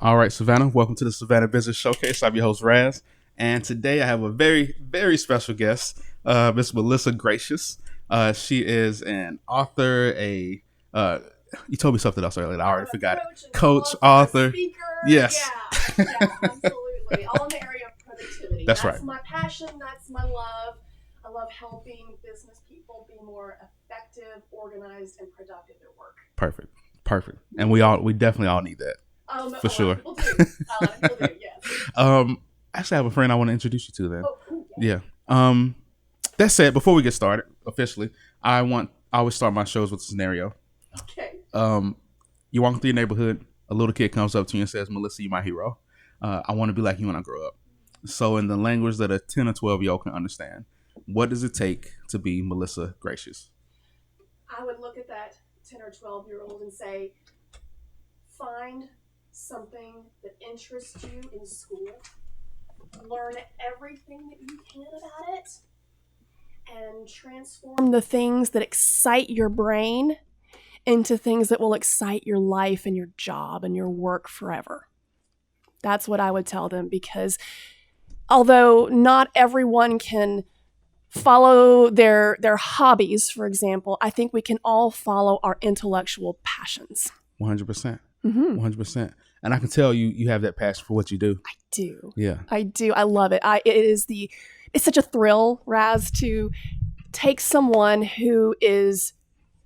All right, Savannah, welcome to the Savannah Business Showcase. I'm your host, Razz, and today I have a very, very special guest, Miss Melissa Gratias. She is an author, you told me something else earlier. I already forgot it. Coach, author. Speaker. Yes. Yeah, absolutely. All in the area of productivity. That's right. My passion. That's my love. I love helping business people be more effective, organized, and productive at work. Perfect. And we definitely all need that. For sure. A lot of people do, yes. Actually, I have a friend I want to introduce you to then. Oh, cool. Yeah. That said, before we get started officially, I always start my shows with a scenario. Okay. You walk through your neighborhood, a little kid comes up to you and says, "Melissa, you're my hero. I want to be like you when I grow up." So in the language that a 10 or 12-year-old can understand, what does it take to be Melissa Gratias? I would look at that 10 or 12-year-old and say, find something that interests you in school, learn everything that you can about it, and transform the things that excite your brain into things that will excite your life and your job and your work forever. That's what I would tell them, because although not everyone can follow their hobbies, for example, I think we can all follow our intellectual passions. 100%. Mm-hmm. 100%. And I can tell you have that passion for what you do. I do. Yeah. I do. I love it. It's such a thrill, Razz, to take someone who is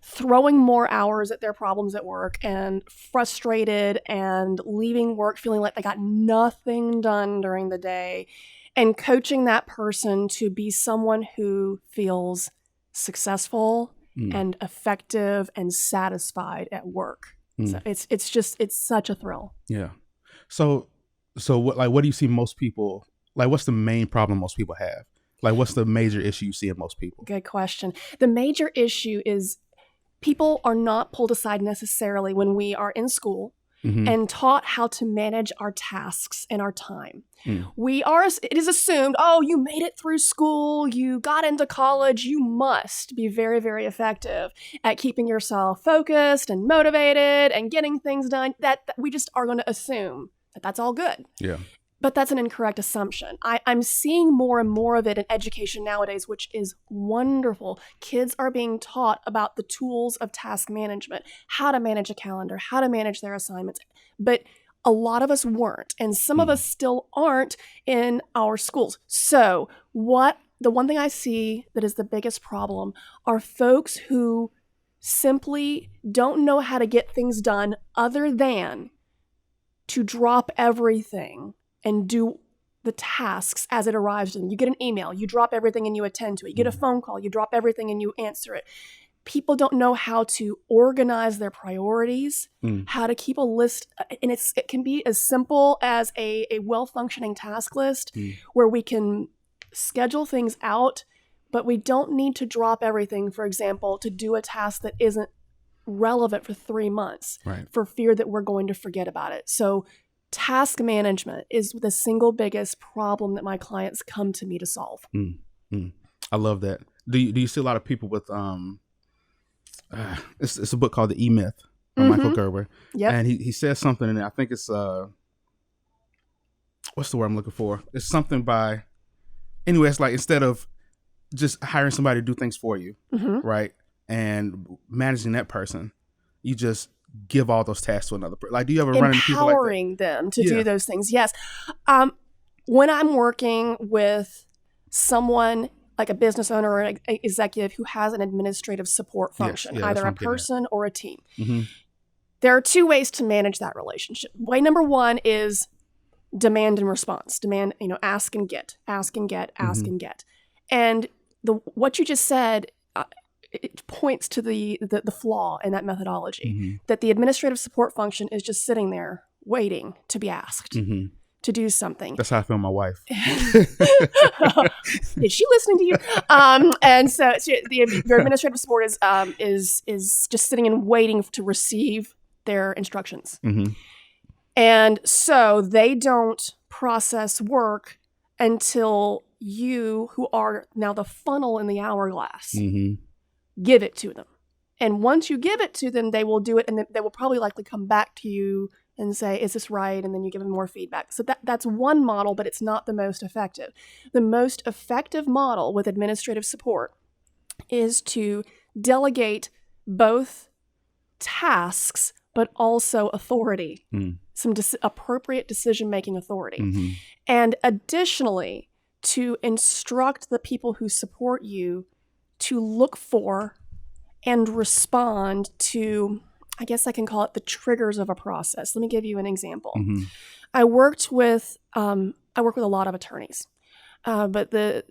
throwing more hours at their problems at work and frustrated and leaving work feeling like they got nothing done during the day, and coaching that person to be someone who feels successful and effective and satisfied at work. So it's such a thrill. Yeah. So what do you see most people, what's the main problem most people have? What's the major issue you see in most people? Good question. The major issue is people are not pulled aside necessarily when we are in school and taught how to manage our tasks and our time. It is assumed, you made it through school, you got into college, you must be very, very effective at keeping yourself focused and motivated and getting things done. That we just are going to assume that that's all good. Yeah. But that's an incorrect assumption. I'm seeing more and more of it in education nowadays, which is wonderful. Kids are being taught about the tools of task management, how to manage a calendar, how to manage their assignments. But a lot of us weren't, and some of us still aren't in our schools. So the one thing I see that is the biggest problem are folks who simply don't know how to get things done other than to drop everything and do the tasks as it arrives to them. You get an email, you drop everything and you attend to it. You get a phone call, you drop everything and you answer it. People don't know how to organize their priorities, how to keep a list. And it can be as simple as a well-functioning task list where we can schedule things out, but we don't need to drop everything, for example, to do a task that isn't relevant for 3 months for fear that we're going to forget about it. So task management is the single biggest problem that my clients come to me to solve. I love that. Do you see a lot of people with it's a book called the EMyth by Michael Gerber. Yep. And he says something in it. I think it's what's the word I'm looking for? It's something by, anyway, it's like instead of just hiring somebody to do things for you, right, and managing that person, you just give all those tasks to another person. Do you ever run into people like that? Empowering them to do those things. Yes. When I'm working with someone like a business owner or an executive who has an administrative support function, either a person or a team, there are two ways to manage that relationship. Way number one is demand and response. Demand, ask and get, ask and get, ask and get. And what you just said, it points to the flaw in that methodology, that the administrative support function is just sitting there waiting to be asked to do something. That's how I feel my wife. Is she listening to you? And so your administrative support is just sitting and waiting to receive their instructions. And so they don't process work until you, who are now the funnel in the hourglass, give it to them. And once you give it to them, they will do it, and they will probably likely come back to you and say, is this right? And then you give them more feedback. So that's one model, but it's not the most effective. The most effective model with administrative support is to delegate both tasks, but also authority, some appropriate decision-making authority. And additionally, to instruct the people who support you to look for and respond to, I guess I can call it the triggers of a process. Let me give you an example. I work with a lot of attorneys, but the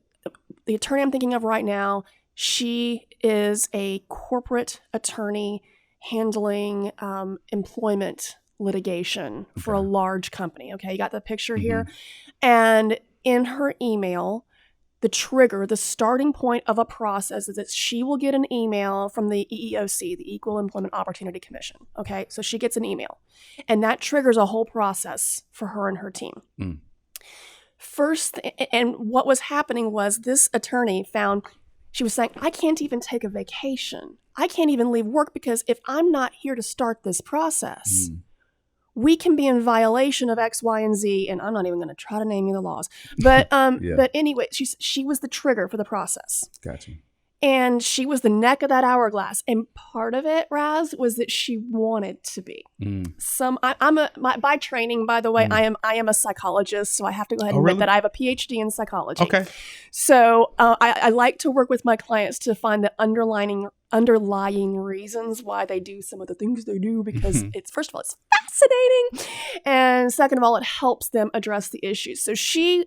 attorney I'm thinking of right now, she is a corporate attorney handling employment litigation for a large company. Okay, you got the picture here? And in her email, the trigger, the starting point of a process is that she will get an email from the EEOC, the Equal Employment Opportunity Commission. Okay, so she gets an email, and that triggers a whole process for her and her team. First, and what was happening was this attorney found, she was saying, I can't even take a vacation. I can't even leave work because if I'm not here to start this process, we can be in violation of X, Y, and Z, and I'm not even going to try to name you the laws. But but anyway, she was the trigger for the process. Gotcha. And she was the neck of that hourglass. And part of it, Razz, was that she wanted to be. By training, by the way, I am a psychologist, so I have to go ahead and admit that I have a PhD in psychology. Okay. So I like to work with my clients to find the underlying reasons why they do some of the things they do, because it's, first of all, it's fascinating, and second of all, it helps them address the issues. So she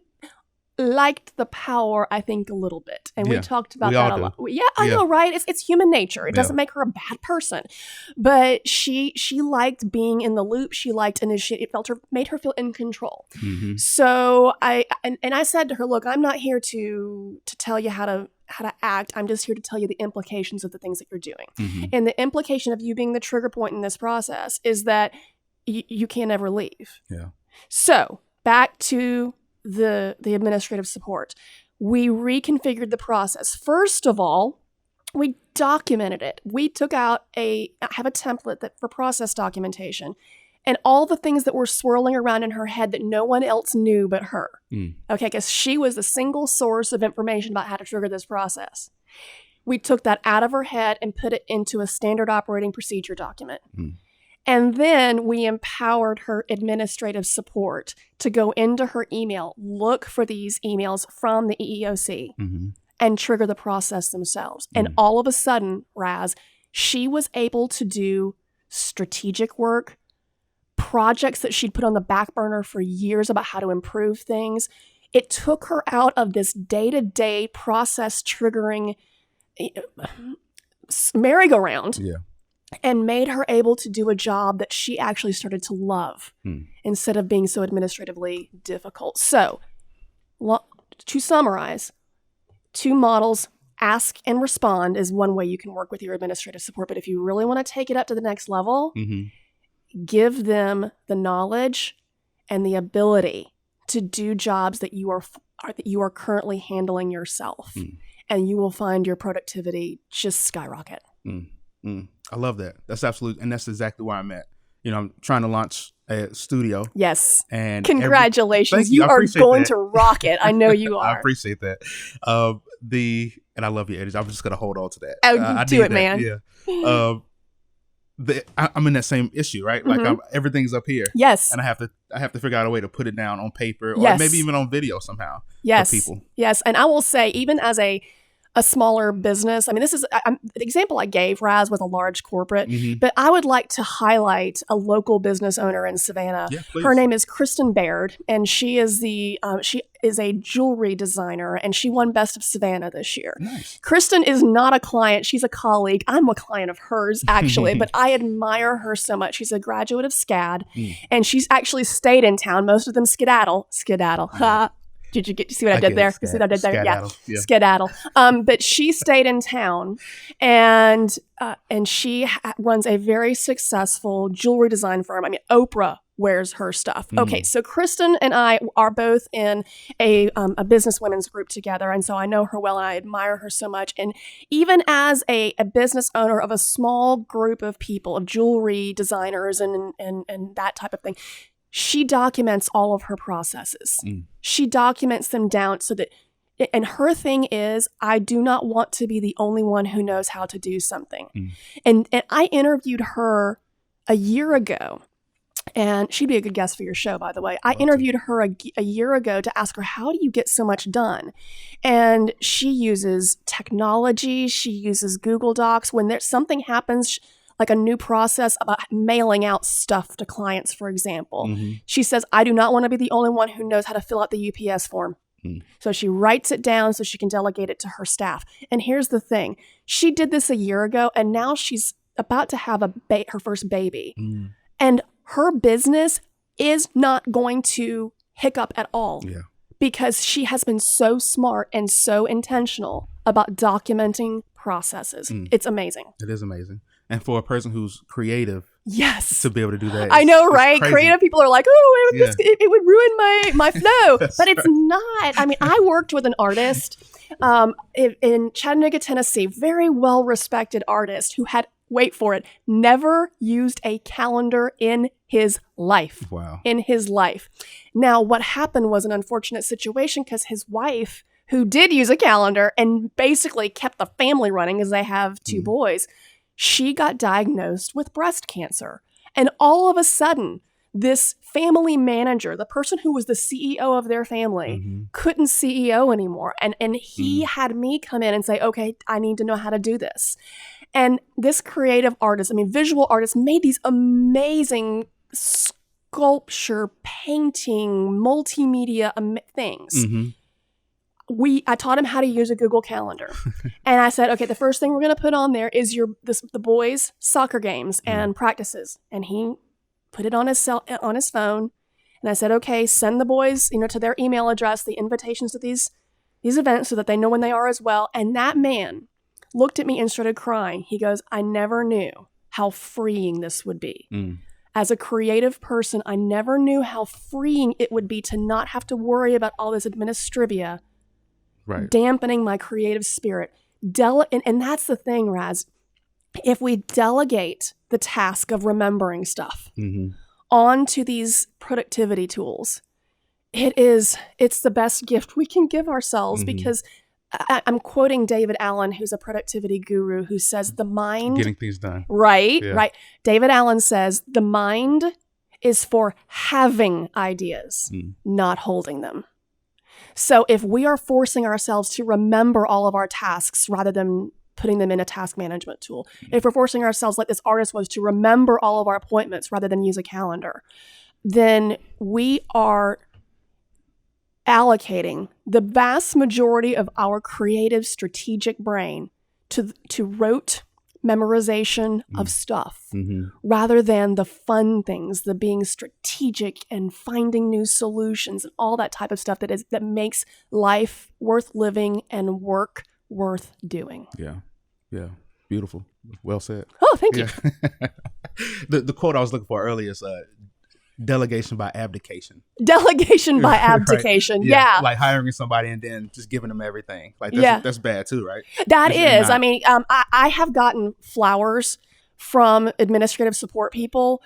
liked the power, I think, a little bit, and we talked about that a lot. I know, right? It's human nature. It doesn't make her a bad person, but she liked being in the loop. She liked initiate. It made her feel in control. So I said to her, look, I'm not here to tell you how to act. I'm just here to tell you the implications of the things that you're doing. And the implication of you being the trigger point in this process is that you can't ever leave. So back to the administrative support. We reconfigured the process. First of all, we documented it. We took out I have a template for process documentation, and all the things that were swirling around in her head that no one else knew but her. Okay, because she was the single source of information about how to trigger this process. We took that out of her head and put it into a standard operating procedure document. And then we empowered her administrative support to go into her email, look for these emails from the EEOC, and trigger the process themselves. And all of a sudden, Razz, she was able to do strategic work, projects that she'd put on the back burner for years about how to improve things. It took her out of this day-to-day process triggering merry-go-round. And made her able to do a job that she actually started to love instead of being so administratively difficult. So, to summarize, 2 models, ask and respond, is one way you can work with your administrative support. But if you really want to take it up to the next level, give them the knowledge and the ability to do jobs that you are currently handling yourself. And you will find your productivity just skyrocket. I love that. That's absolutely, and that's exactly where I'm at. I'm trying to launch a studio. Yes. And congratulations. You are going to rock it. I know you are. I appreciate that. And I love you, Eddie. I'm just going to hold on to that. Oh, do it, man. Yeah. I'm in that same issue, right? Like everything's up here. Yes. And I have to figure out a way to put it down on paper, or maybe even on video somehow. Yes. For people. Yes. And I will say, even as a smaller business. I mean, this is the example I gave, Razz, with a large corporate, but I would like to highlight a local business owner in Savannah. Yeah, please. Her name is Kristin Baird, and she is a jewelry designer, and she won Best of Savannah this year. Nice. Kristin is not a client. She's a colleague. I'm a client of hers, actually, but I admire her so much. She's a graduate of SCAD, and she's actually stayed in town. Most of them skedaddle. Did you see what I did there? You see what I did there? Yeah. Skedaddle. But she stayed in town, and she runs a very successful jewelry design firm. I mean, Oprah wears her stuff. Okay, so Kristin and I are both in a business women's group together, and so I know her well and I admire her so much. And even as a business owner of a small group of people, of jewelry designers and that type of thing, she documents all of her processes. She documents them down so that, and her thing is, I do not want to be the only one who knows how to do something. And I interviewed her a year ago. And she'd be a good guest for your show, by the way. I interviewed her a year ago to ask her, how do you get so much done? And she uses technology. She uses Google Docs. When there's something happens, like a new process about mailing out stuff to clients, for example, she says, I do not want to be the only one who knows how to fill out the UPS form. So she writes it down so she can delegate it to her staff. And here's the thing. She did this a year ago, and now she's about to have her first baby. And her business is not going to hiccup at all because she has been so smart and so intentional about documenting processes. It's amazing. It is amazing. And for a person who's creative, yes, to be able to do that. I know, right? Creative people are like, oh, it would ruin my flow. But it's not. I mean, I worked with an artist in Chattanooga, Tennessee, very well-respected artist who had, wait for it, never used a calendar in his life. Wow. In his life. Now, what happened was an unfortunate situation because his wife, who did use a calendar and basically kept the family running as they have two boys, she got diagnosed with breast cancer. And all of a sudden, this family manager, the person who was the CEO of their family, couldn't CEO anymore. And he had me come in and say, okay, I need to know how to do this. And this creative artist, visual artist, made these amazing sculpture, painting, multimedia things. I taught him how to use a Google Calendar. And I said, okay, the first thing we're going to put on there is the boys' soccer games and practices. And he put it on his phone. And I said, okay, send the boys, to their email address, the invitations to these events so that they know when they are as well. And that man looked at me and started crying. He goes, I never knew how freeing this would be. As a creative person, I never knew how freeing it would be to not have to worry about all this administrivia dampening my creative spirit. And that's the thing, Razz. If we delegate the task of remembering stuff onto these productivity tools, it's the best gift we can give ourselves because I'm quoting David Allen, who's a productivity guru, who says the mind... Getting things done. Right. David Allen says the mind is for having ideas, not holding them. So if we are forcing ourselves to remember all of our tasks rather than putting them in a task management tool, if we're forcing ourselves, like this artist was, to remember all of our appointments rather than use a calendar, then we are allocating the vast majority of our creative strategic brain to rote memorization of stuff rather than the fun things, the being strategic and finding new solutions and all that type of stuff that makes life worth living and work worth doing. Yeah. Beautiful. Well said. Oh, thank you. The quote I was looking for earlier is delegation by abdication. Delegation by abdication. Right. Yeah. Like hiring somebody and then just giving them everything. Like that's bad too, right? That is. I have gotten flowers from administrative support people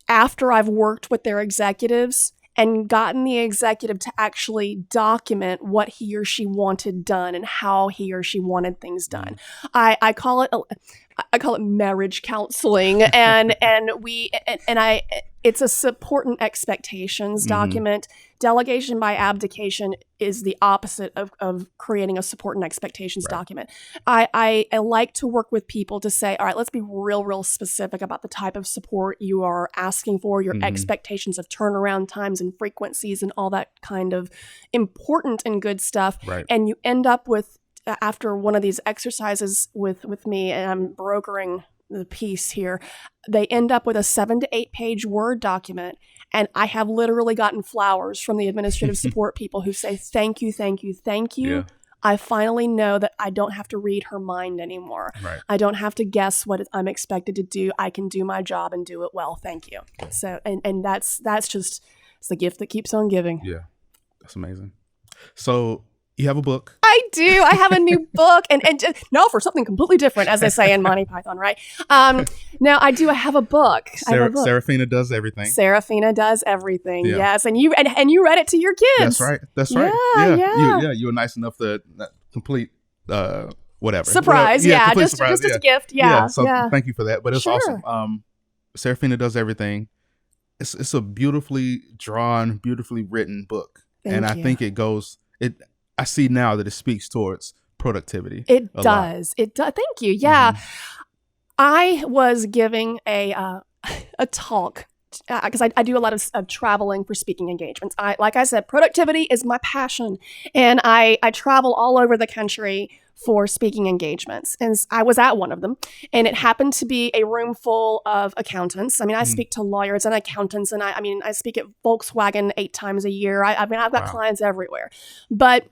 after I've worked with their executives and gotten the executive to actually document what he or she wanted done and how he or she wanted things done. I call it marriage counseling, and it's a support and expectations document. Delegation by abdication is the opposite of creating a support and expectations document. I like to work with people to say, all right, let's be real specific about the type of support you are asking for, your expectations of turnaround times and frequencies and all that kind of important and good stuff. Right. And you end up with, after one of these exercises with me, and I'm brokering the piece here, they end up with a 7 to 8 page Word document. And I have literally gotten flowers from the administrative support people who say, thank you. Yeah. I finally know that I don't have to read her mind anymore. Right. I don't have to guess what I'm expected to do. I can do my job and do it well. Thank you. So, and that's just, it's the gift that keeps on giving. Yeah. That's amazing. So you have a book. I do. I have a new book, and just, no, for something completely different, as they say in Monty Python, right? No, I do. I have a book. Serafina Does Everything. Serafina Does Everything. Yeah. Yes, and you read it to your kids. That's right. That's right. Yeah. You were nice enough to complete whatever surprise. Whatever. Just surprise. a gift. Yeah. So thank you for that. But it's awesome. Serafina Does Everything. It's a beautifully drawn, beautifully written book, I think it goes. I see now that it speaks towards productivity. It does. It does. Thank you. Yeah. Mm-hmm. I was giving a talk because I do a lot of traveling for speaking engagements. Like I said, productivity is my passion. And I travel all over the country for speaking engagements. And I was at one of them. And it happened to be a room full of accountants. I mean, I speak to lawyers and accountants. And I speak at Volkswagen 8 times a year. I've got clients everywhere. But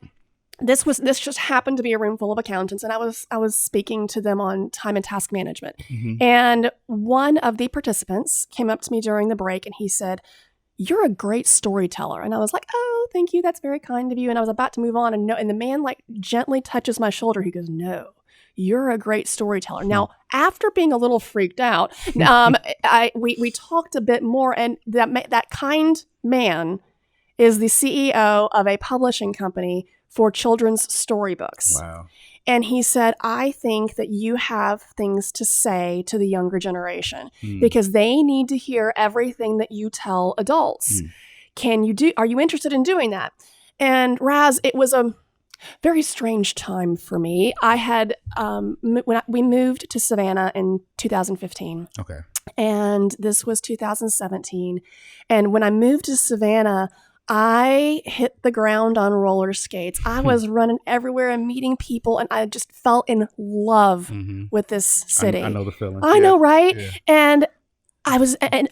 this just happened to be a room full of accountants, and I was speaking to them on time and task management. Mm-hmm. And one of the participants came up to me during the break, and he said, "You're a great storyteller." And I was like, "Oh, thank you. That's very kind of you." And I was about to move on, and the man like gently touches my shoulder. He goes, "No, you're a great storyteller." Now, after being a little freaked out, we talked a bit more, and that kind man is the CEO of a publishing company for children's storybooks. Wow. And he said, "I think that you have things to say to the younger generation because they need to hear everything that you tell adults. Are you interested in doing that?" And Razz, it was a very strange time for me. I had, when we moved to Savannah in 2015. Okay. And this was 2017. And when I moved to Savannah, I hit the ground on roller skates. I was running everywhere and meeting people, and I just fell in love with this city. I know the feeling. I know, right? Yeah. And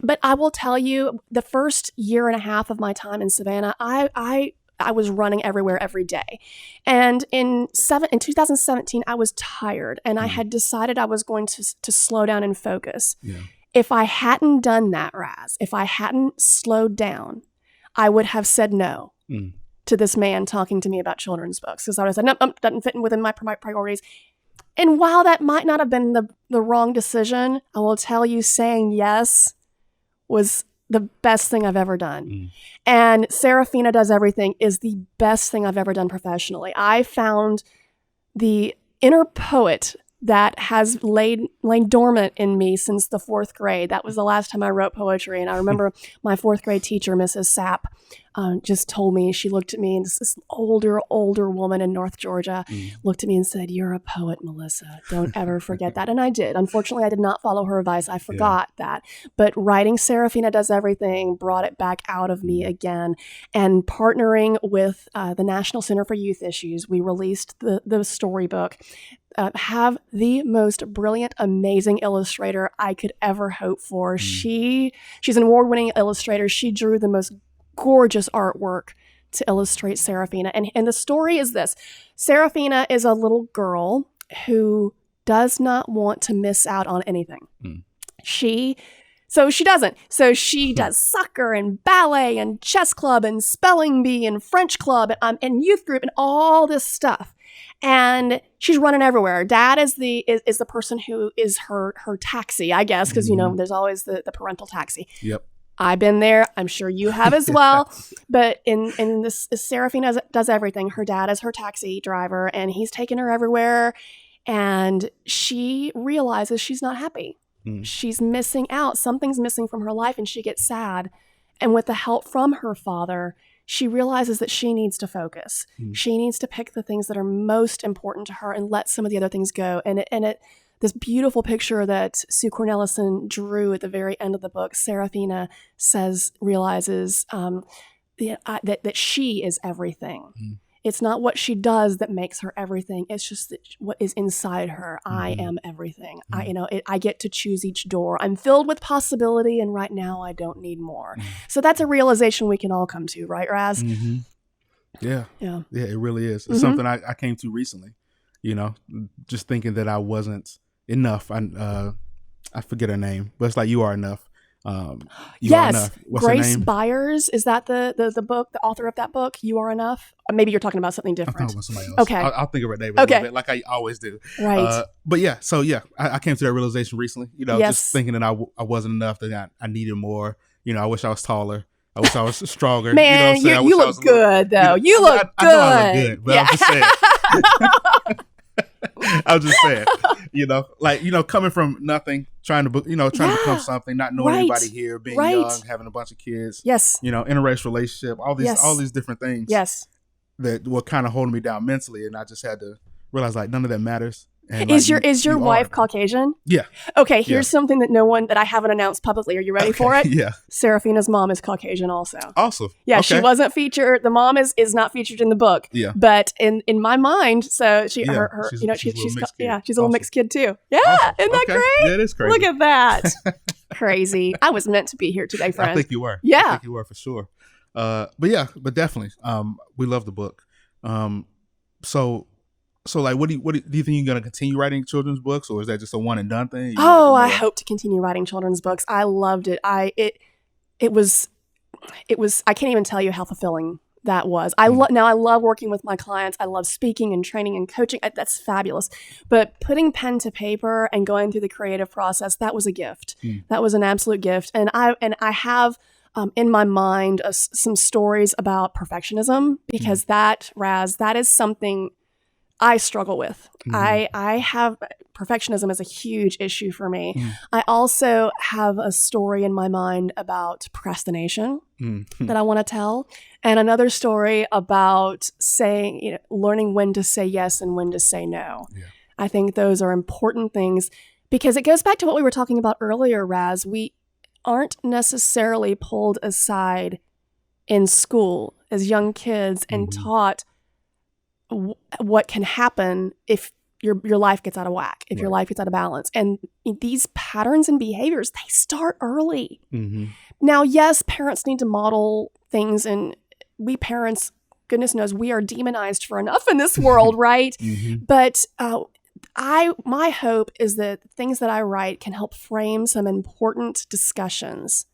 but I will tell you, the first year and a half of my time in Savannah, I was running everywhere every day. And in 2017, I was tired, and I had decided I was going to slow down and focus. Yeah. If I hadn't done that, Razz, if I hadn't slowed down, I would have said no to this man talking to me about children's books, because I would have said, "No, doesn't fit within my priorities." And while that might not have been the wrong decision, I will tell you, saying yes was the best thing I've ever done. And Serafina Does Everything is the best thing I've ever done professionally. I found the inner poet that has lain dormant in me since the 4th grade. That was the last time I wrote poetry. And I remember my 4th grade teacher, Mrs. Sapp, just told me, she looked at me, and this older woman in North Georgia looked at me and said, "You're a poet, Melissa. Don't ever forget that." And I did. Unfortunately, I did not follow her advice. I forgot that. But writing Serafina Does Everything brought it back out of me again. And partnering with the National Center for Youth Issues, we released the storybook. Have the most brilliant, amazing illustrator I could ever hope for. She's an award-winning illustrator. She drew the most gorgeous artwork to illustrate Serafina. And the story is this. Serafina is a little girl who does not want to miss out on anything. She doesn't. So she does soccer and ballet and chess club and spelling bee and French club and youth group and all this stuff. And she's running everywhere. Dad is the person who is her taxi, I guess, because there's always the parental taxi. Yep. I've been there. I'm sure you have as well. But in this, Serafina Does Everything. Her dad is her taxi driver, and he's taking her everywhere. And she realizes she's not happy. She's missing out. Something's missing from her life, and she gets sad. And with the help from her father, she realizes that she needs to focus. She needs to pick the things that are most important to her and let some of the other things go. And this beautiful picture that Sue Cornelison drew at the very end of the book, Serafina realizes that she is everything. It's not what she does that makes her everything. It's just what is inside her. I am everything. I get to choose each door. I'm filled with possibility, and right now I don't need more. So that's a realization we can all come to, right, Razz? Yeah. Yeah. Yeah, it really is. It's something I came to recently, just thinking that I wasn't enough. I forget her name, but it's like You Are Enough. You Are Yes, Enough. What's Grace her name? Byers. Is that the book, the author of that book, You Are Enough? Maybe you're talking about something I'm different. talking about somebody else. Okay. I'll think of her name in a little bit, like I always do. Right. But yeah, so yeah, I came to that realization recently, Yes. just thinking that I wasn't enough, that I needed more. I wish I was taller. I wish I was stronger. Man, you know what I'm saying? I wish you I look was a little- good, though. You I look I know I look good, but I'm just saying. I'm just saying, coming from nothing, trying to become something, not knowing anybody here, being young, having a bunch of kids, Yes. interracial relationship, all these different things, Yes. that were kind of holding me down mentally, and I just had to realize like none of that matters. And Is your you wife are. Caucasian? Yeah. Okay, here's something that I haven't announced publicly. Are you ready for it? Yeah. Serafina's mom is Caucasian also. Awesome. Yeah, Okay. She wasn't featured. The mom is not featured in the book. Yeah. But in my mind, so she's she's a little mixed kid. she's a little Awesome. mixed kid too. Yeah, Awesome. isn't that Okay. great? Yeah, it is crazy. Look at that. Crazy. I was meant to be here today, friend. I think you were. Yeah. I think you were for sure. But definitely. We love the book. So like, what do you think you're going to continue writing children's books, or is that just a one and done thing? I hope to continue writing children's books. I loved it. It was, I can't even tell you how fulfilling that was. I love working with my clients. I love speaking and training and coaching. That's fabulous. But putting pen to paper and going through the creative process, that was a gift. That was an absolute gift. And I have in my mind some stories about perfectionism, because that is something I struggle with. I have perfectionism is a huge issue for me. I also have a story in my mind about procrastination that I want to tell, and another story about learning when to say yes and when to say no. Yeah. I think those are important things, because it goes back to what we were talking about earlier, Razz. We aren't necessarily pulled aside in school as young kids and taught what can happen if your life gets out of whack, if your life gets out of balance. And these patterns and behaviors, they start early. Now, yes, parents need to model things, and we parents, goodness knows, we are demonized for enough in this world, right? But my hope is that things that I write can help frame some important discussions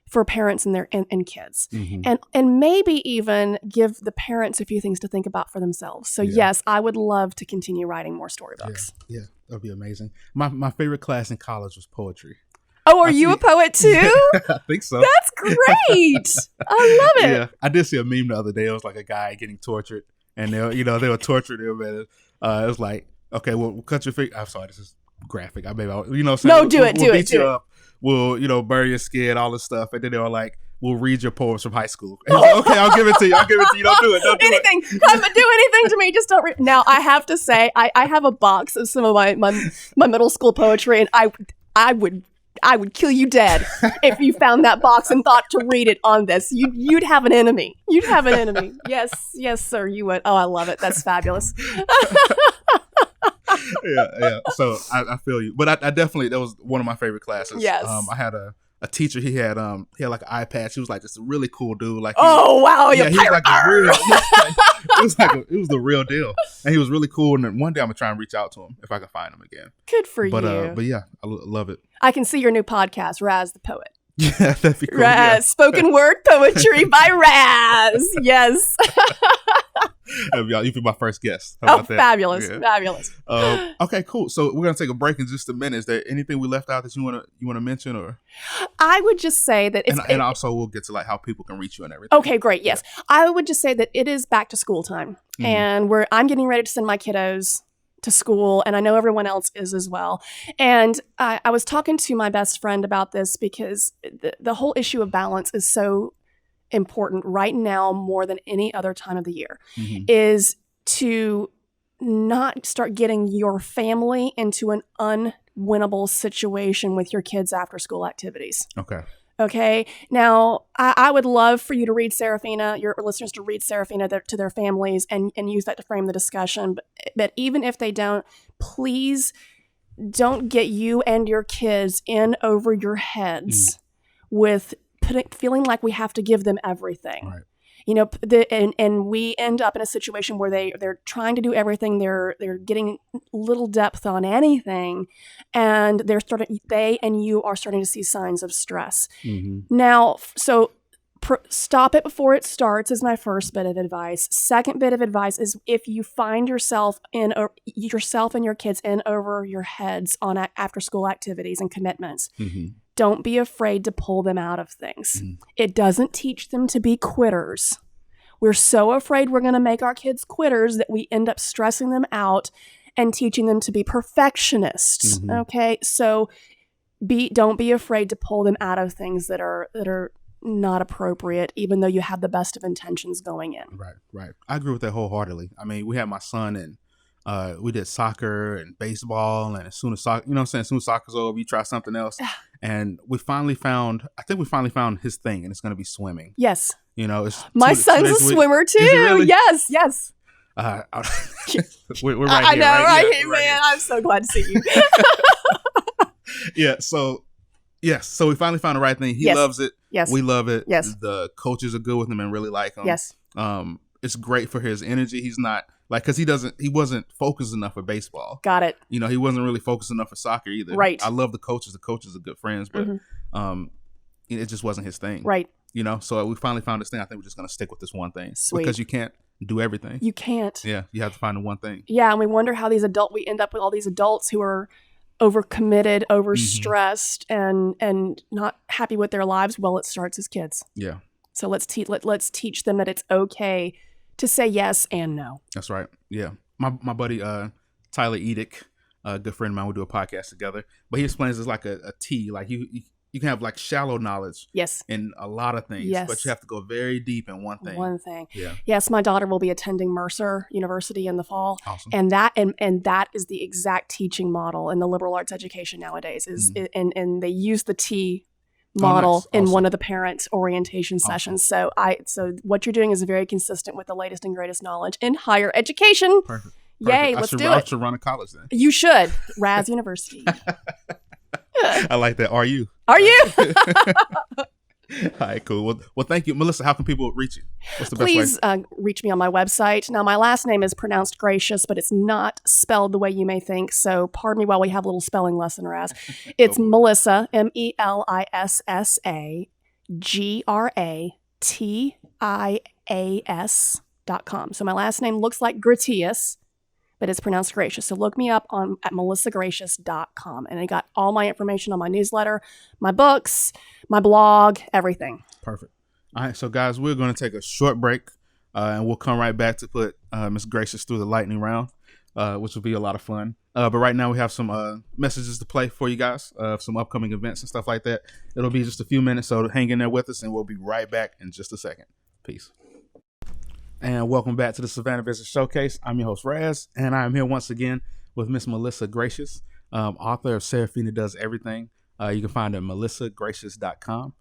for parents and their and kids, and maybe even give the parents a few things to think about for themselves. So yes, I would love to continue writing more storybooks. Yeah, that'd be amazing. My favorite class in college was poetry. Oh, are you a poet too? I think so. That's great. I love it. Yeah, I did see a meme the other day. It was like a guy getting tortured, and they were torturing him, and it was like, okay, well, we'll cut your finger. I'm sorry, this is graphic. No, do it. We'll beat you up. We'll burn your skin, all this stuff. And then they were like, we'll read your poems from high school. And like, okay, I'll give it to you. Don't do it. Don't do anything. Come and do anything to me. Just don't read. Now, I have to say, I have a box of some of my middle school poetry, and I would kill you dead if you found that box and thought to read it on this. You'd have an enemy. You'd have an enemy. Yes, sir, you would. Oh, I love it. That's fabulous. Yeah. So I feel you, but I definitely, that was one of my favorite classes. Yes. I had a teacher. He had like an eye patch. He was like just a really cool dude. Like, oh wow, yeah, he was like a real. It was the real deal, and he was really cool. And then one day I'm gonna try and reach out to him if I can find him again. Good for you. But yeah, I love it. I can see your new podcast, Razz the Poet. Yeah, that'd be cool. Razz, yeah. Spoken word poetry by Razz. Yes. You'd be my first guest. How about that? Fabulous. Yeah. Fabulous. Okay, cool. So we're gonna take a break in just a minute. Is there anything we left out that you wanna mention, or? I would just say that and also we'll get to like how people can reach you and everything. Okay, great. Yes, I would just say that it is back to school time, and I'm getting ready to send my kiddos to school, and I know everyone else is as well. And I was talking to my best friend about this, because the whole issue of balance is so important right now more than any other time of the year, is to not start getting your family into an unwinnable situation with your kids' after school activities. Okay. Now, I would love for you to read Serafina, your listeners to read Serafina to their families and use that to frame the discussion. But even if they don't, please don't get you and your kids in over your heads with feeling like we have to give them everything. Right. and we end up in a situation where they're trying to do everything. They're getting little depth on anything, and they and you are starting to see signs of stress. Now, so stop it before it starts is my first bit of advice. Second bit of advice is if you find yourself and your kids in over your heads on after school activities and commitments, don't be afraid to pull them out of things. It doesn't teach them to be quitters. We're so afraid we're going to make our kids quitters that we end up stressing them out and teaching them to be perfectionists. Okay, so don't be afraid to pull them out of things that are not appropriate, even though you have the best of intentions going in. Right. I agree with that wholeheartedly. I mean, we had my son and we did soccer and baseball, and as soon as soccer's over, you try something else. And I think we finally found his thing, and it's going to be swimming. Yes. It's my son's a swimmer too. Really? Yes. We're right I here. know, right, yeah, man. Here. I'm so glad to see you. Yeah. So we finally found the right thing. He loves it. Yes. We love it. Yes. The coaches are good with him and really like him. Yes. It's great for his energy. He's not because he wasn't focused enough for baseball. Got it. He wasn't really focused enough for soccer either. Right. I love the coaches. The coaches are good friends, but it just wasn't his thing. Right. So we finally found this thing. I think we're just going to stick with this one thing. Sweet. Because you can't do everything. You can't. Yeah. You have to find the one thing. Yeah. And we wonder how we end up with all these adults who are overcommitted, overstressed, and not happy with their lives. Well, it starts as kids. Yeah. So let's teach them that it's okay to say yes and no. That's right. Yeah. My buddy Tyler Edick, a good friend of mine, we do a podcast together. But he explains it's like a T. Like you can have like shallow knowledge in a lot of things, but you have to go very deep in one thing. Yeah. Yes, my daughter will be attending Mercer University in the fall. Awesome. And that is the exact teaching model in the liberal arts education nowadays and they use the T model in one of the parent orientation sessions. So what you're doing is very consistent with the latest and greatest knowledge in higher education. Perfect. Yay, let's do it. I should run a college then. You should. Razz University. I like that. Are you? Are you? All right, cool. Well, thank you. Melissa, how can people reach you? What's the best way? Please reach me on my website. Now, my last name is pronounced Gracious, but it's not spelled the way you may think. So pardon me while we have a little spelling lesson, Razz. It's Melissa, MELISSA, GRATIAS.com. So my last name looks like Gratias, but it's pronounced Gracious. So look me up at melissagracious.com. And I got all my information on my newsletter, my books, my blog, everything. Perfect. All right. So, guys, we're going to take a short break, and we'll come right back to put Miss Gracious through the lightning round, which will be a lot of fun. But right now we have some messages to play for you guys, some upcoming events and stuff like that. It'll be just a few minutes, so hang in there with us, and we'll be right back in just a second. Peace. And welcome back to the Savannah Business Showcase. I'm your host, Razz, and I'm here once again with Miss Melissa Gracious, author of Serafina Does Everything. You can find her at melissagracious.com.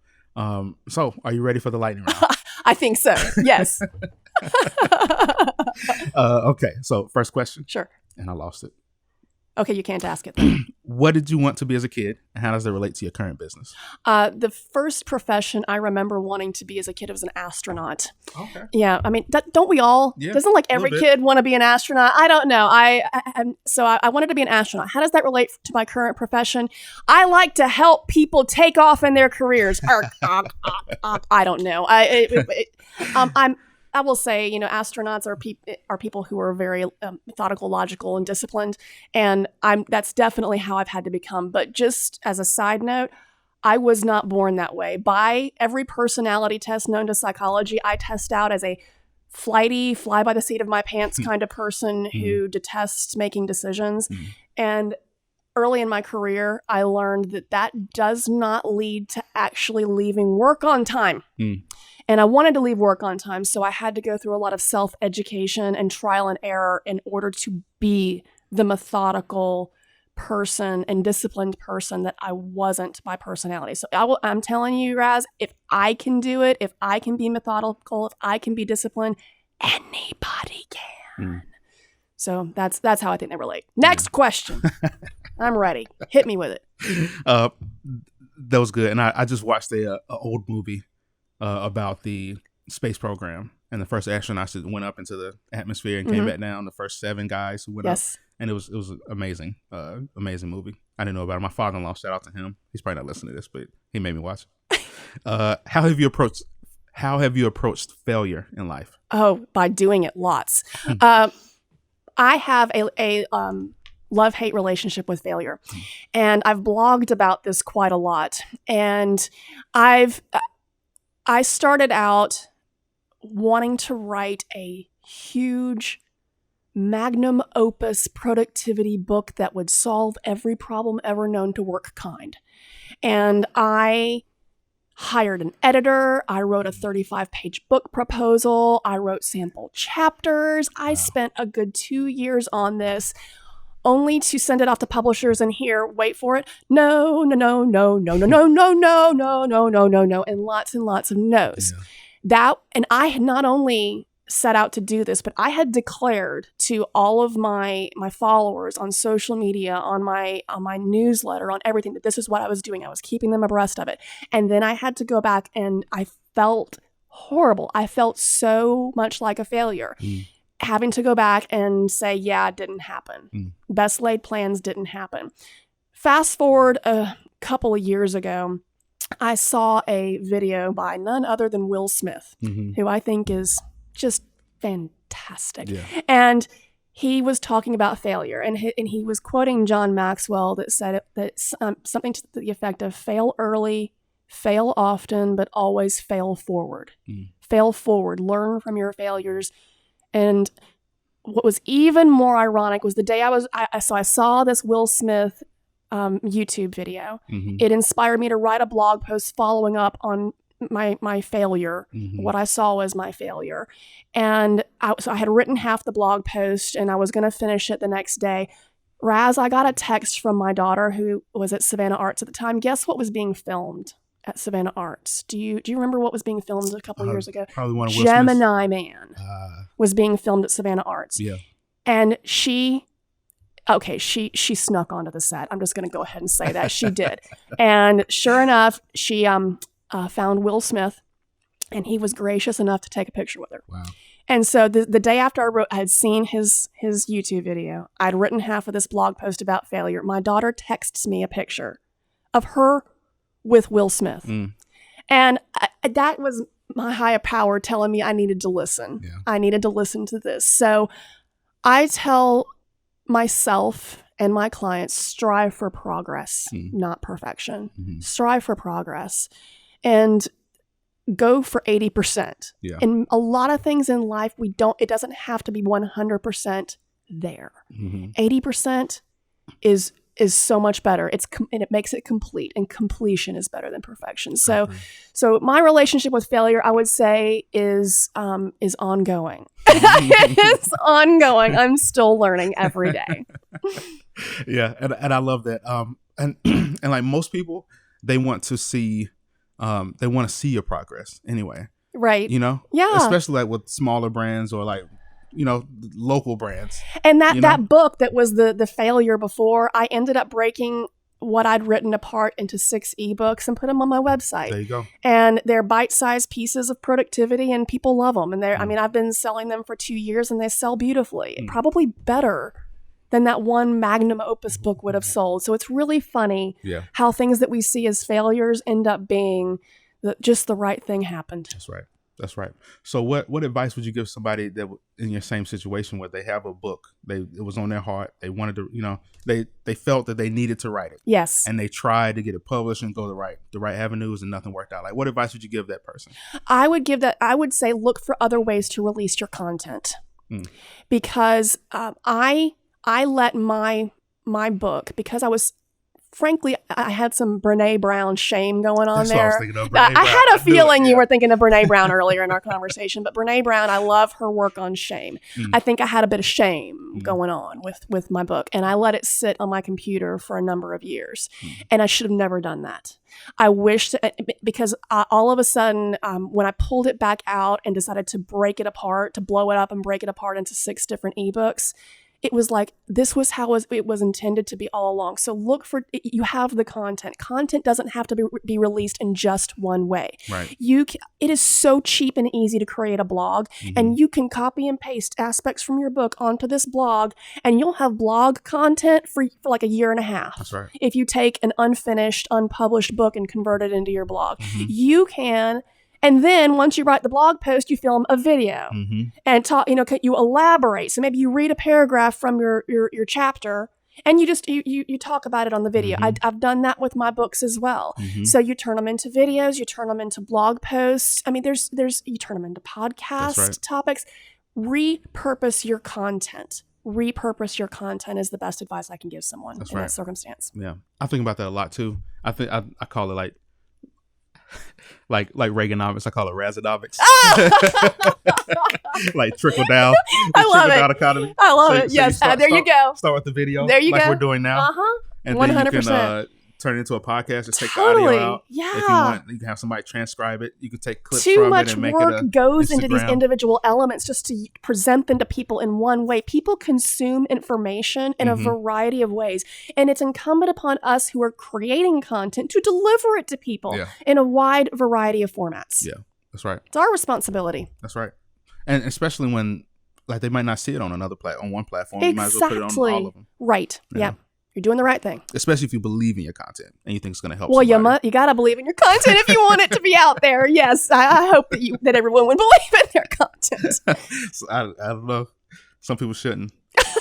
So, are you ready for the lightning round? I think so, yes. Okay, so first question. Sure. And I lost it. Okay, you can't ask it then. What did you want to be as a kid, and how does that relate to your current business? The first profession I remember wanting to be as a kid was an astronaut. Okay. Yeah, I mean, don't we all? Yeah, doesn't like every kid want to be an astronaut? I don't know. I wanted to be an astronaut. How does that relate to my current profession? I like to help people take off in their careers. I don't know. I will say, astronauts are people who are very methodical, logical, and disciplined, and that's definitely how I've had to become. But just as a side note, I was not born that way. By every personality test known to psychology, I test out as a flighty, fly by the seat of my pants kind of person who detests making decisions. And early in my career, I learned that does not lead to actually leaving work on time. And I wanted to leave work on time, so I had to go through a lot of self-education and trial and error in order to be the methodical person and disciplined person that I wasn't by personality. So I'm telling you, Razz, if I can do it, if I can be methodical, if I can be disciplined, anybody can. So that's how I think they relate. Next question. I'm ready. Hit me with it. That was good. And I just watched a old movie about the space program, and the first astronauts that went up into the atmosphere and came back down. The first 7 guys who went up, and it was amazing, amazing movie. I didn't know about it. My father-in-law, shout out to him. He's probably not listening to this, but he made me watch it. How have you approached failure in life? Oh, by doing it lots. I have a love-hate relationship with failure, and I've blogged about this quite a lot. And I started out wanting to write a huge magnum opus productivity book that would solve every problem ever known to work kind. And I hired an editor. I wrote a 35-page book proposal. I wrote sample chapters. I spent a good 2 years on this, only to send it off to publishers and hear, wait for it, no, and lots of no's. And I had not only set out to do this, but I had declared to all of my followers on social media, on my newsletter, on everything, that this is what I was doing. I was keeping them abreast of it. And then I had to go back, and I felt horrible. I felt so much like a failure. Having to go back and say, yeah, it didn't happen. Best laid plans didn't happen. Fast forward a couple of years ago, I saw a video by none other than Will Smith, who I think is just fantastic. And he was talking about failure, and he was quoting John Maxwell that said that something to the effect of fail early, fail often, but always fail forward. Fail forward, learn from your failures. And what was even more ironic was the day I saw this Will Smith YouTube video. It inspired me to write a blog post following up on my failure. What I saw was my failure. And so I had written half the blog post, and I was going to finish it the next day. Razz, I got a text from my daughter, who was at Savannah Arts at the time. Guess what was being filmed at Savannah Arts? Do you remember what was being filmed a couple years ago? Probably one of Will Gemini Man was being filmed at Savannah Arts. And she snuck onto the set. I'm just going to go ahead and say that. She did. And sure enough, she found Will Smith, and he was gracious enough to take a picture with her. Wow. And so the day after I had seen his YouTube video, I'd written half of this blog post about failure. My daughter texts me a picture of her with Will Smith. And that was my higher power telling me I needed to listen. I needed to listen to this. So I tell myself and my clients, strive for progress, not perfection. Strive for progress. And go for 80%. And a lot of things in life, it doesn't have to be 100% there. 80% is so much better. And it makes it complete, and completion is better than perfection. So my relationship with failure, I would say, is ongoing. It's ongoing. I'm still learning every day. And I love that. And like most people, they want to see your progress anyway. Right. Especially like with smaller brands or like, local brands. And that book that was the failure before, I ended up breaking what I'd written apart into 6 ebooks and put them on my website. There you go. And they're bite-sized pieces of productivity, and people love them. And I've been selling them for 2 years, and they sell beautifully. Probably better than that one magnum opus book would have sold. So it's really funny how things that we see as failures end up being just the right thing happened. That's right. So what advice would you give somebody that in your same situation where they have a book, it was on their heart, they wanted to, they felt that they needed to write it. Yes. And they tried to get it published and go the right avenues, and nothing worked out. Like, what advice would you give that person? I would say look for other ways to release your content. Because I let my book, because frankly, I had some Brene Brown shame going on there. What I was thinking of, Brene Brown. I had a feeling you were thinking of Brene Brown earlier in our conversation, but Brene Brown, I love her work on shame. I think I had a bit of shame going on with my book, and I let it sit on my computer for a number of years, and I should have never done that. I wish, because all of a sudden, when I pulled it back out and decided to break it apart, to blow it up and break it apart into 6 different ebooks, it was like, this was how it was intended to be all along. So look for, you have the content. Content doesn't have to be released in just one way. Right. It is so cheap and easy to create a blog, and you can copy and paste aspects from your book onto this blog, and you'll have blog content for like a year and a half. That's right. If you take an unfinished, unpublished book and convert it into your blog, you can. And then once you write the blog post, you film a video and talk, you elaborate. So maybe you read a paragraph from your chapter, and you talk about it on the video. I've done that with my books as well. So you turn them into videos, you turn them into blog posts. I mean, you turn them into podcast topics. Repurpose your content. Repurpose your content is the best advice I can give someone in that circumstance. Yeah. I think about that a lot too. I think I call it like Reaganomics. I call it Razzanomics. Like trickle down. I love it. Down economy. I love it. Yes. There you go. Start with the video. There you go. Like we're doing now. And 100%. Then you can turn it into a podcast. Just take the audio out. Yeah. If you want, you can have somebody transcribe it. You can take clips Too from much it and make work it a goes Instagram. into these individual elements just to present them to people in one way. People consume information in a variety of ways, and it's incumbent upon us who are creating content to deliver it to people in a wide variety of formats. Yeah, that's right. It's our responsibility. That's right. And especially when they might not see it on on one platform. You might as well put it on all of them. Right. Yeah. You're doing the right thing. Especially if you believe in your content and you think it's going to help somebody. You got to believe in your content if you want it to be out there. Yes, I hope that everyone would believe in their content. So I don't know. Some people shouldn't.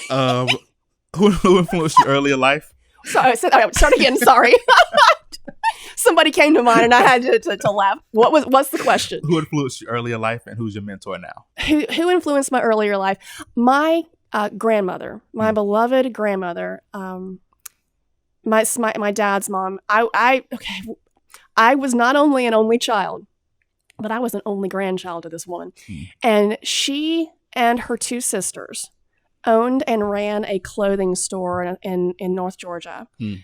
Who influenced you early in life? Sorry, start again. Sorry. Somebody came to mind and I had to laugh. What's the question? Who influenced you early in life and who's your mentor now? Who influenced my earlier life? My grandmother, my beloved grandmother, my dad's mom. I was not only an only child, but I was an only grandchild to this woman. And she and her two sisters owned and ran a clothing store in North Georgia in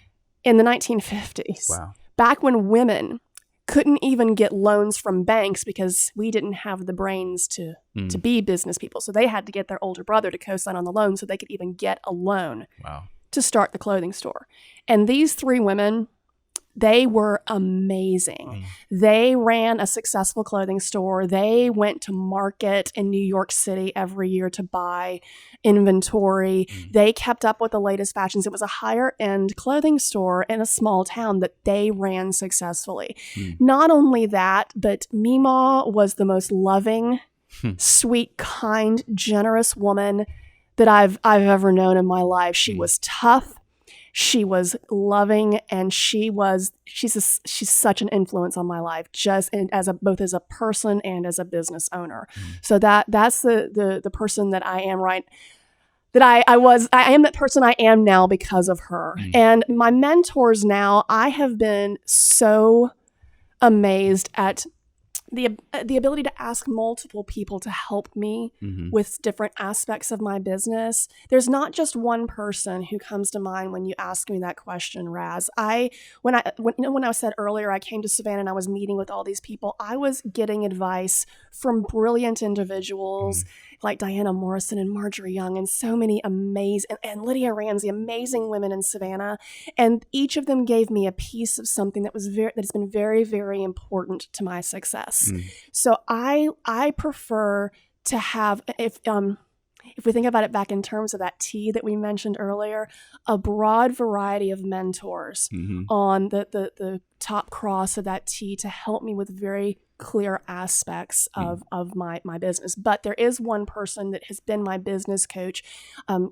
the 1950s. Wow. Back when women couldn't even get loans from banks because we didn't have the brains to be business people. So they had to get their older brother to co-sign on the loan so they could even get a loan to start the clothing store. And these three women, they were amazing. They ran a successful clothing store. They went to market in New York City every year to buy inventory. They kept up with the latest fashions. It was a higher end clothing store in a small town that they ran successfully. Not only that, but Meemaw was the most loving, sweet, kind, generous woman that I've ever known in my life. She was tough. She was loving, and she's such an influence on my life, just both as a person and as a business owner. So that's the person that I am I am that person I am now because of her. And my mentors now, I have been so amazed at the ability to ask multiple people to help me with different aspects of my business. There's not just one person who comes to mind when you ask me that question, Razz. When I said earlier, I came to Savannah and I was meeting with all these people, I was getting advice from brilliant individuals like Diana Morrison and Marjorie Young and so many amazing, and Lydia Ramsey, amazing women in Savannah. And each of them gave me a piece of something that has been very, very important to my success. So I prefer to have, if we think about it back in terms of that T that we mentioned earlier, a broad variety of mentors on the top cross of that T to help me with very clear aspects of my business. But there is one person that has been my business coach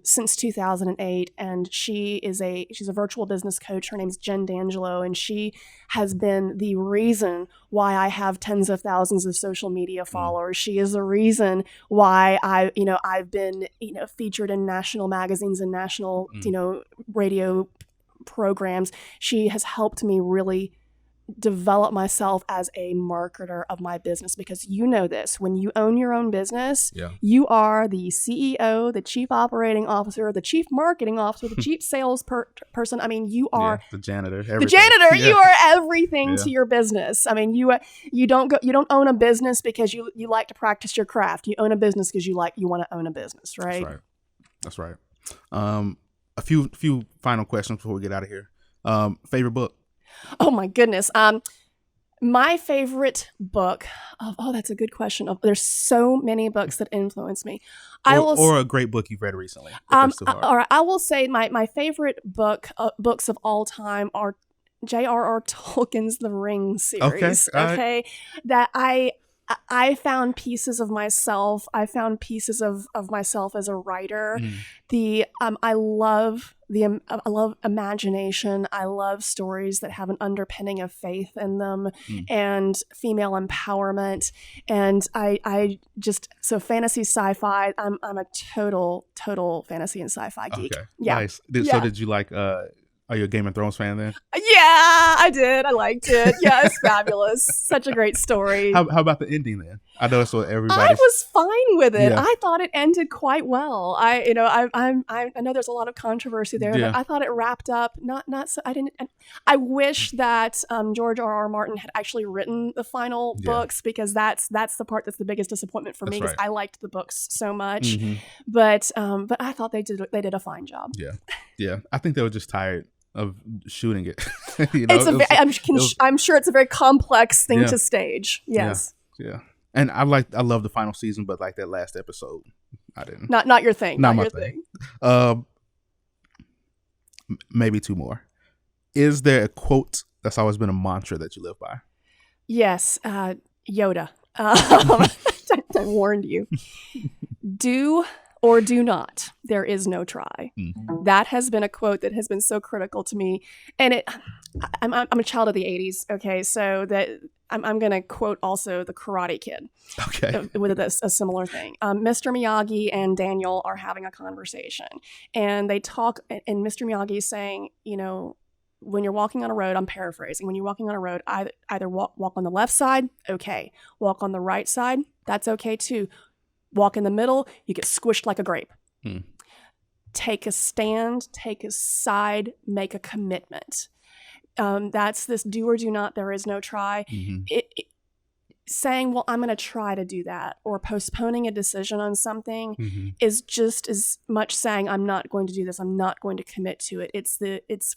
since 2008, and she's a virtual business coach. Her name's Jen D'Angelo, and she has been the reason why I have tens of thousands of social media followers. She is the reason why I've been featured in national magazines and national radio programs. She has helped me really develop myself as a marketer of my business, because this, when you own your own business, you are the CEO, the chief operating officer, the chief marketing officer, the chief sales person. I mean, you are the janitor. Everything. The janitor. You are everything to your business. I mean, you don't own a business because you like to practice your craft. You own a business because you want to own a business, right? That's right. A few final questions before we get out of here. Favorite book? Oh my goodness. My favorite book. That's a good question. There's so many books that influence me. Or a great book you've read recently. All right. I will say my favorite books of all time are J.R.R. Tolkien's The Ring series. Okay. That I found pieces of myself. I found pieces of myself as a writer. I love imagination. I love stories that have an underpinning of faith in them and female empowerment. And I just, so fantasy sci-fi, I'm a total fantasy and sci-fi geek. Okay. Yeah. Nice. So did you like, are you a Game of Thrones fan then? Yeah, I did. I liked it. Yeah, it's fabulous. Such a great story. How about the ending then? I know that's what everybody. I was fine with it. Yeah. I thought it ended quite well. I know there's a lot of controversy there, but I thought it wrapped up not so. I wish that George R.R. Martin had actually written the final books, because that's the part that's the biggest disappointment for me, because I liked the books so much. But I thought they did a fine job. Yeah. I think they were just tired of shooting it. I'm sure it's a very complex thing to stage. Yes. Yeah. And I love the final season, but like that last episode, I didn't. Not your thing. Not my thing. Maybe two more. Is there a quote that's always been a mantra that you live by? Yes. Yoda. I warned you. Do or do not. There is no try. That has been a quote that has been so critical to me. And I'm a child of the 80s. Okay. So that I'm going to quote also the Karate Kid. Okay. With a similar thing. Mr. Miyagi and Daniel are having a conversation, and they talk, and Mr. Miyagi is saying, when you're walking on a road, I'm paraphrasing, when you're walking on a road, either walk on the left side. Okay. Walk on the right side. That's okay too. Walk in the middle, you get squished like a grape. Take a stand, take a side, make a commitment. That's this do or do not, there is no try. Saying, well, I'm going to try to do that, or postponing a decision on something is just as much saying, I'm not going to do this. I'm not going to commit to it.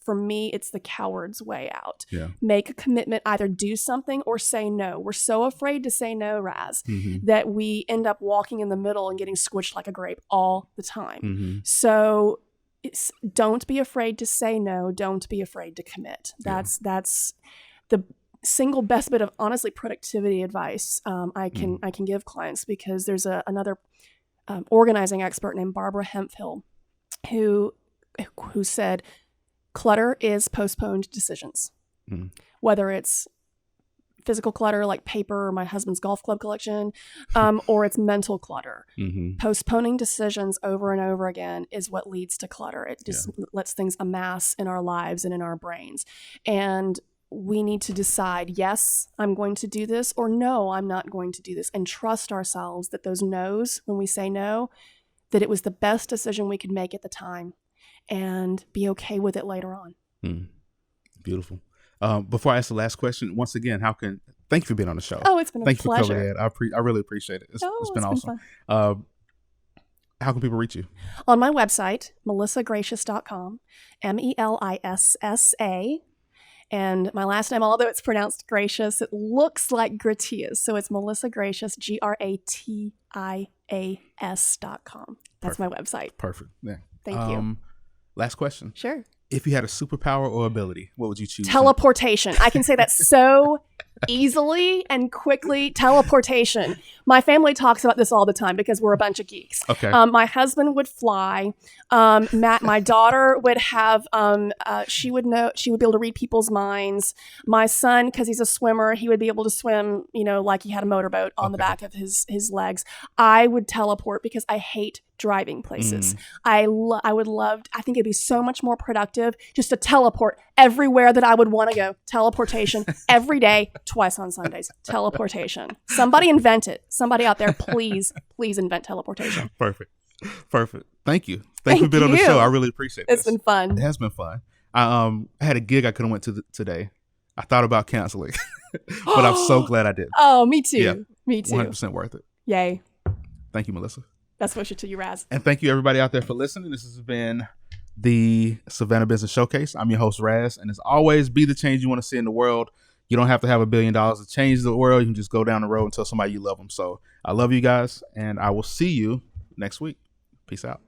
For me, it's the coward's way out. Make a commitment, either do something or say no. We're so afraid to say no, Razz, that we end up walking in the middle and getting squished like a grape all the time. So don't be afraid to say no. Don't be afraid to commit. That's the single best bit of, honestly, productivity advice I can give clients, because there's another organizing expert named Barbara Hemphill who said clutter is postponed decisions. Whether it's physical clutter like paper or my husband's golf club collection, or it's mental clutter. Postponing decisions over and over again is what leads to clutter. It just lets things amass in our lives and in our brains. And we need to decide, yes, I'm going to do this, or no, I'm not going to do this, and trust ourselves that those no's, when we say no, that it was the best decision we could make at the time, and be okay with it later on. Beautiful. Before I ask the last question, once again, thank you for being on the show. Oh, it's been a pleasure. Thank you for covering that. I really appreciate it. It's been awesome. How can people reach you? On my website, melissagracias.com, MELISSA. And my last name, although it's pronounced Gracious, it looks like Gratias. So it's Melissa Gracias, GRATIAS.com. That's my website. Perfect. Yeah. Thank you. Last question. Sure. If you had a superpower or ability, what would you choose? Teleportation. I can say that so easily and quickly. Teleportation. My family talks about this all the time because we're a bunch of geeks. Okay. My husband would fly. My daughter would have, she would be able to read people's minds. My son, because he's a swimmer, he would be able to swim, like he had a motorboat on the back of his legs. I would teleport because I hate driving places. I think it'd be so much more productive just to teleport everywhere that I would want to go. Teleportation every day, twice on Sundays. Teleportation. Somebody invent it. Somebody out there, please invent teleportation. Perfect. Thank you. Thank you for being on the show. I really appreciate it. It's been fun. It has been fun. I had a gig I could have went to today. I thought about canceling, but I'm so glad I did. Oh, me too. Yeah, me too. 100% worth it. Yay. Thank you, Melissa. Best wishes to you, Razz. And thank you everybody out there for listening. This has been the Savannah Business Showcase. I'm your host, Razz. And as always, be the change you want to see in the world. You don't have to have $1 billion to change the world. You can just go down the road and tell somebody you love them. So I love you guys, and I will see you next week. Peace out.